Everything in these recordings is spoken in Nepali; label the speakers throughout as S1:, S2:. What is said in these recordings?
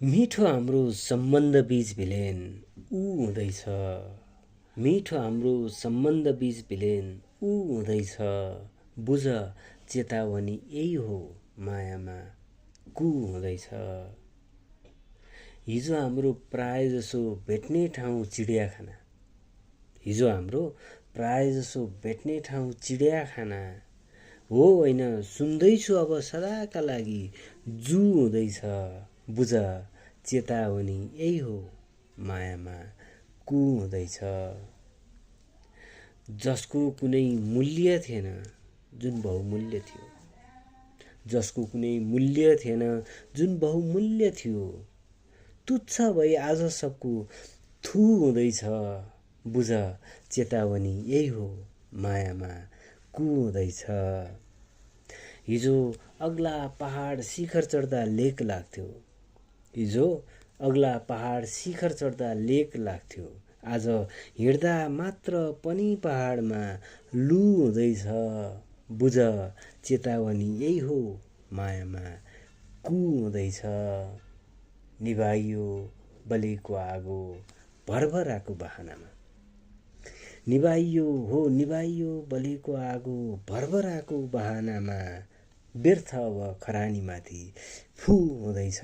S1: मिठो हाम्रो सम्बन्ध बीच भिलेन ऊ हुँदैछ। मिठो हाम्रो सम्बन्ध बीच भिलेन ऊ हुँदैछ। बुझ चेतावनी यही हो मायामा कु हुँदैछ। हिजो हाम्रो प्रायजसो भेट्ने ठाउँ चिडियाखाना। हिजो हाम्रो प्रायजसो भेट्ने ठाउँ चिडियाखाना हो होइन सुन्दैछु अब सदाका लागि जु हुँदैछ। बुझ चेतावनी यही हो मायामा कु हुँदैछ। जसको कुनै मूल्य थिएन जुन बहुमूल्य थियो। जसको कुनै मूल्य थिएन जुन बहुमूल्य थियो। तुच्छ भई आज सबको थु हुँदैछ। बुझ चेतावनी यही हो मायामा कु हुँदैछ। हिजो अग्ला पहाड शिखर चढ्दा लेक लाग्थ्यो। हिजो अग्ला पहाड शिखर चढ्दा लेक लाग्थ्यो। आज हिँड्दा मात्र पनि पहाडमा लु हुँदैछ। बुझ चेतावनी यही हो मायामा कु हुँदैछ। निभाइयो बलेको आगो भरभराको बहानामा। निभाइयो बलेको आगो भरभराको बहानामा। व्यर्थ अब खरानीमाथि फु हुँदैछ।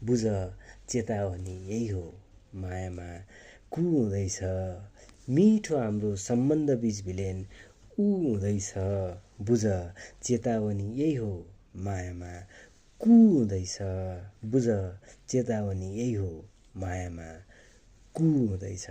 S1: बुझ चेतावनी यही हो मायामा कु हुँदैछ। मिठो हाम्रो सम्बन्ध बीच भिलेन ऊ हुँदैछ। बुझ चेतावनी यही हो मायामा कु हुँदैछ। बुझ चेतावनी यही हो मायामा कु हुँदैछ।